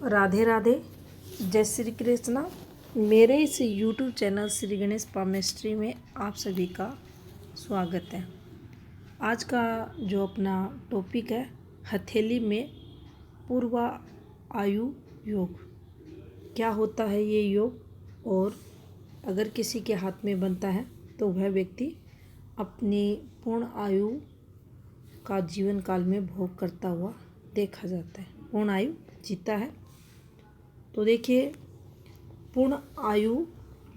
राधे राधे, जय श्री कृष्णा। मेरे इस YouTube channel Shri Ganesh palmistry में आप सभी का स्वागत है। आज का जो अपना टॉपिक है, हथेली में पूर्व आयु योग। क्या होता है ये योग, और अगर किसी के हाथ में बनता है तो वह व्यक्ति अपनी पूर्ण आयु का जीवन काल में भोग करता हुआ देखा जाता है, पूर्ण आयु जीता है। तो देखिए, पूर्ण आयु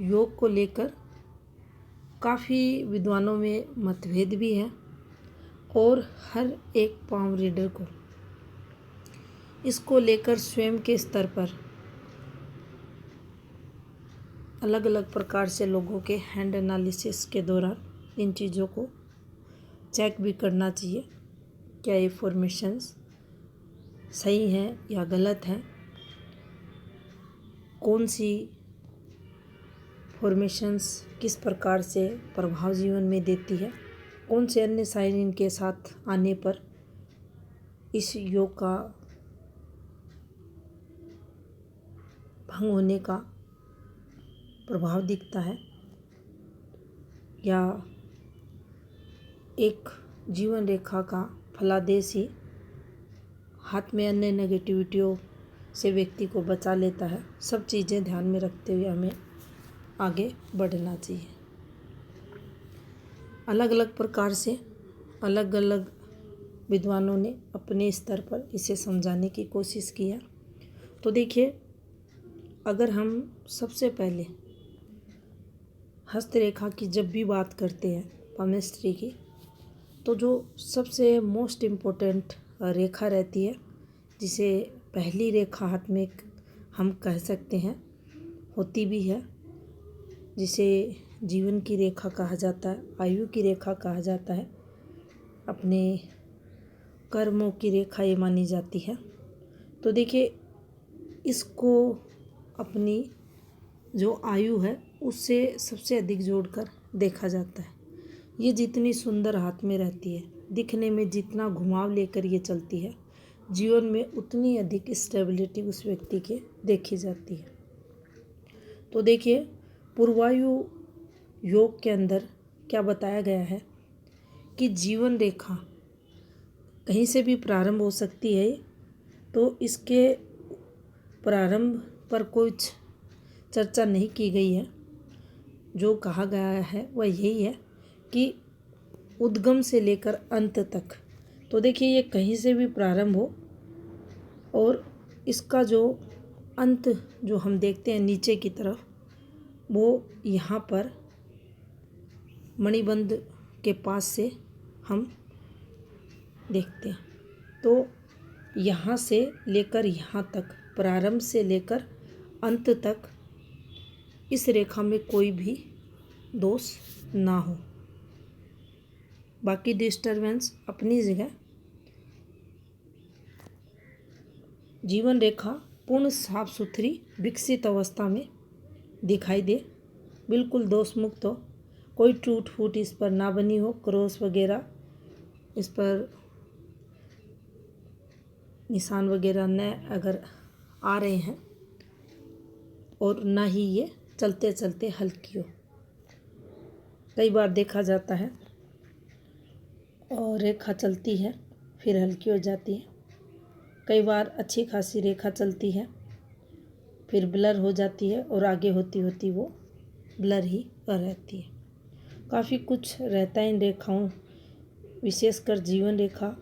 योग को लेकर काफ़ी विद्वानों में मतभेद भी है, और हर एक पाम रीडर को इसको लेकर स्वयं के स्तर पर अलग अलग प्रकार से लोगों के हैंड एनालिसिस के दौरान इन चीज़ों को चेक भी करना चाहिए, क्या ये फॉर्मेशंस सही हैं या गलत हैं, कौन सी फॉर्मेशंस किस प्रकार से प्रभाव जीवन में देती है, कौन से अन्य साइन इनके साथ आने पर इस योग का भंग होने का प्रभाव दिखता है, या एक जीवन रेखा का फलादेश ही हाथ में अन्य नेगेटिविटियों से व्यक्ति को बचा लेता है। सब चीज़ें ध्यान में रखते हुए हमें आगे बढ़ना चाहिए। अलग अलग प्रकार से अलग अलग विद्वानों ने अपने स्तर पर इसे समझाने की कोशिश की है। तो देखिए, अगर हम सबसे पहले हस्तरेखा की जब भी बात करते हैं पामेस्ट्री की, तो जो सबसे मोस्ट इम्पोर्टेंट रेखा रहती है, जिसे पहली रेखा हाथ में हम कह सकते हैं, होती भी है, जिसे जीवन की रेखा कहा जाता है, आयु की रेखा कहा जाता है, अपने कर्मों की रेखा ये मानी जाती है। तो देखिए, इसको अपनी जो आयु है उससे सबसे अधिक जोड़कर देखा जाता है। ये जितनी सुंदर हाथ में रहती है, दिखने में जितना घुमाव लेकर ये चलती है, जीवन में उतनी अधिक स्टेबिलिटी उस व्यक्ति के देखी जाती है। तो देखिए, पूर्वायु योग के अंदर क्या बताया गया है कि जीवन रेखा कहीं से भी प्रारंभ हो सकती है। तो इसके प्रारंभ पर कुछ चर्चा नहीं की गई है। जो कहा गया है वह यही है कि उद्गम से लेकर अंत तक। तो देखिए, ये कहीं से भी प्रारंभ हो, और इसका जो अंत जो हम देखते हैं नीचे की तरफ, वो यहाँ पर मणिबंध के पास से हम देखते हैं। तो यहाँ से लेकर यहाँ तक, प्रारंभ से लेकर अंत तक, इस रेखा में कोई भी दोष ना हो। बाकी डिस्टरबेंस अपनी जगह। जीवन रेखा पूर्ण साफ सुथरी विकसित अवस्था में दिखाई दे, बिल्कुल दोष मुक्त हो, कोई टूट फूट इस पर ना बनी हो, क्रॉस वगैरह इस पर निशान वगैरह न अगर आ रहे हैं, और ना ही ये चलते चलते हल्की हो। कई बार देखा जाता है और रेखा चलती है फिर हल्की हो जाती है, कई बार अच्छी खासी रेखा चलती है फिर ब्लर हो जाती है, और आगे होती होती वो ब्लर ही रहती है। काफ़ी कुछ रहता है इन रेखाओं, विशेषकर जीवन रेखा,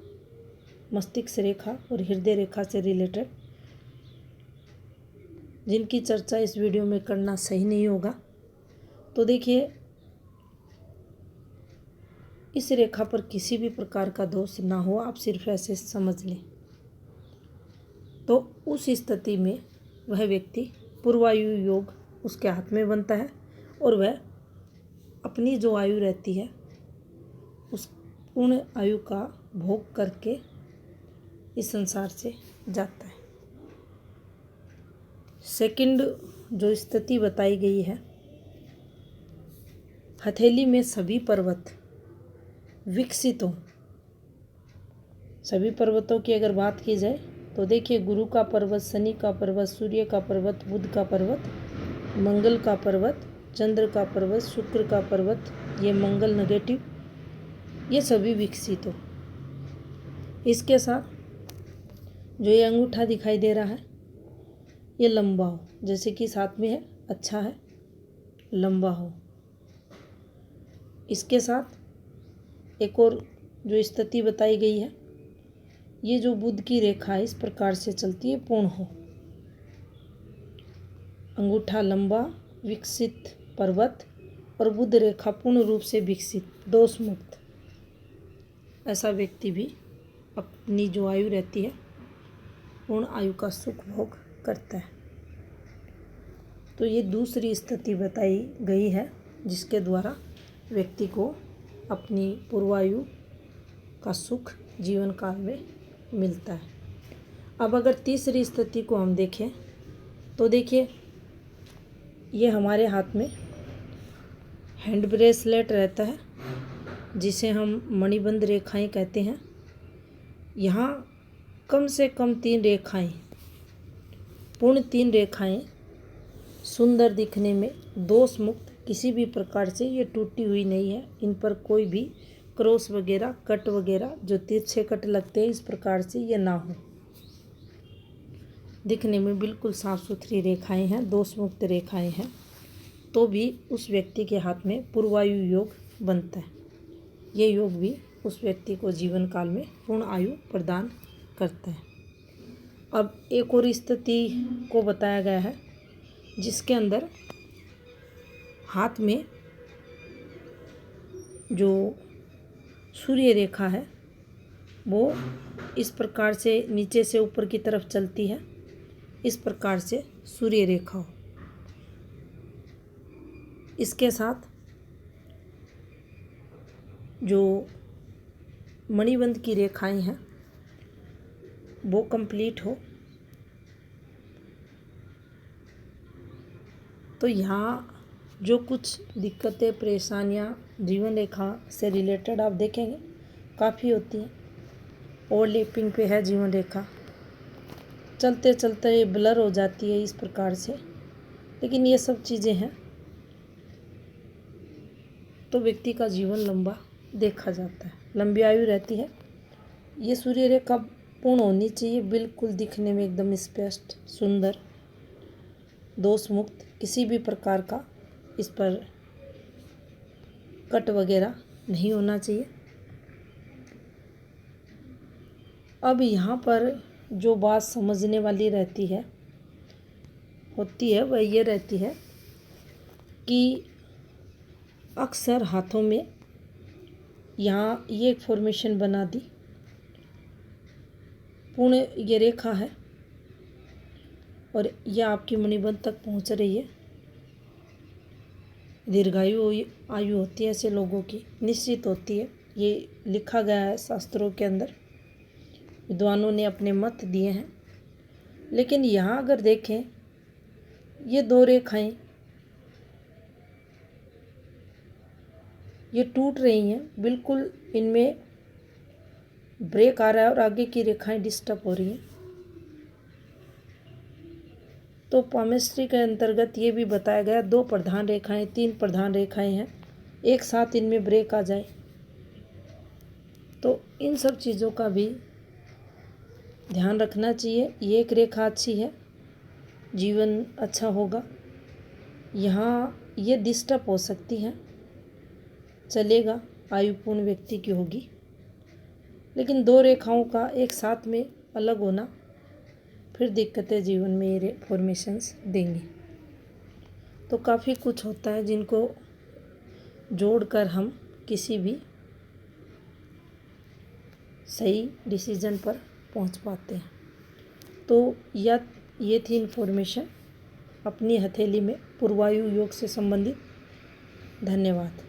मस्तिष्क रेखा और हृदय रेखा से रिलेटेड, जिनकी चर्चा इस वीडियो में करना सही नहीं होगा। तो देखिए, इस रेखा पर किसी भी प्रकार का दोष ना हो, आप सिर्फ ऐसे समझ लें, तो उस स्थिति में वह व्यक्ति पूर्वायु योग उसके हाथ में बनता है, और वह अपनी जो आयु रहती है उस पूर्ण आयु का भोग करके इस संसार से जाता है। सेकंड जो स्थिति बताई गई है, हथेली में सभी पर्वत विकसित हों। सभी पर्वतों की अगर बात की जाए तो देखिए, गुरु का पर्वत, शनि का पर्वत, सूर्य का पर्वत, बुध का पर्वत, मंगल का पर्वत, चंद्र का पर्वत, शुक्र का पर्वत, ये मंगल नेगेटिव, ये सभी विकसित हो। इसके साथ जो ये अंगूठा दिखाई दे रहा है ये लंबा हो, जैसे कि साथ में है, अच्छा है, लंबा हो। इसके साथ एक और जो स्थिति बताई गई है, ये जो बुध की रेखा है इस प्रकार से चलती है, पूर्ण हो। अंगूठा लंबा, विकसित पर्वत और बुध रेखा पूर्ण रूप से विकसित, दोष मुक्त, ऐसा व्यक्ति भी अपनी जो आयु रहती है पूर्ण आयु का सुख भोग करता है। तो ये दूसरी स्थिति बताई गई है जिसके द्वारा व्यक्ति को अपनी पूर्वायु का सुख जीवन काल में मिलता है। अब अगर तीसरी स्थिति को हम देखें तो देखिए, ये हमारे हाथ में हैंड ब्रेसलेट रहता है जिसे हम मणिबंध रेखाएं कहते हैं। यहाँ कम से कम 3 रेखाएं, पूर्ण 3 रेखाएं सुंदर दिखने में, दोष मुक्त, किसी भी प्रकार से ये टूटी हुई नहीं है, इन पर कोई भी क्रॉस वगैरह, कट वगैरह, जो तिरछे कट लगते हैं इस प्रकार से ये ना हो। दिखने में बिल्कुल साफ सुथरी रेखाएं हैं, दोष मुक्त रेखाएं हैं, तो भी उस व्यक्ति के हाथ में पूर्वायु योग बनता है। ये योग भी उस व्यक्ति को जीवन काल में पूर्ण आयु प्रदान करता है। अब एक और स्थिति को बताया गया है जिसके अंदर हाथ में जो सूर्य रेखा है वो इस प्रकार से नीचे से ऊपर की तरफ चलती है, इस प्रकार से सूर्य रेखा हो। इसके साथ जो मणिबंध की रेखाएं हैं वो कंप्लीट हो। तो यहाँ जो कुछ दिक्कतें, परेशानियाँ जीवन रेखा से रिलेटेड आप देखेंगे काफ़ी होती हैं। ओवरलैपिंग पे है जीवन रेखा, चलते चलते ये ब्लर हो जाती है इस प्रकार से, लेकिन ये सब चीज़ें हैं तो व्यक्ति का जीवन लंबा देखा जाता है, लंबी आयु रहती है। ये सूर्य रेखा पूर्ण होनी चाहिए, बिल्कुल दिखने में एकदम स्पष्ट, सुंदर, दोष मुक्त, किसी भी प्रकार का इस पर कट वगैरह नहीं होना चाहिए। अब यहाँ पर जो बात समझने वाली होती है वह ये रहती है कि अक्सर हाथों में यहाँ ये एक फॉर्मेशन बना दी, पूर्ण ये रेखा है और यह आपकी मणिबंध तक पहुँच रही है। दीर्घायु आयु होती है ऐसे लोगों की, निश्चित होती है, ये लिखा गया है शास्त्रों के अंदर, विद्वानों ने अपने मत दिए हैं। लेकिन यहाँ अगर देखें ये 2 रेखाएं ये टूट रही हैं, बिल्कुल इनमें ब्रेक आ रहा है और आगे की रेखाएं डिस्टर्ब हो रही हैं। तो पामिस्ट्री के अंतर्गत ये भी बताया गया 2 प्रधान रेखाएं, 3 प्रधान रेखाएं हैं, एक साथ इनमें ब्रेक आ जाए तो इन सब चीज़ों का भी ध्यान रखना चाहिए। ये एक रेखा अच्छी है, जीवन अच्छा होगा, यहाँ ये डिस्टर्ब हो सकती हैं, चलेगा, आयुपूर्ण व्यक्ति की होगी। लेकिन 2 रेखाओं का एक साथ में अलग होना फिर दिक्कतें जीवन में ये फॉर्मेशंस देंगे। तो काफ़ी कुछ होता है जिनको जोड़कर हम किसी भी सही डिसीजन पर पहुंच पाते हैं। तो ये थी इन्फॉर्मेशन अपनी हथेली में पूर्वायु योग से संबंधित। धन्यवाद।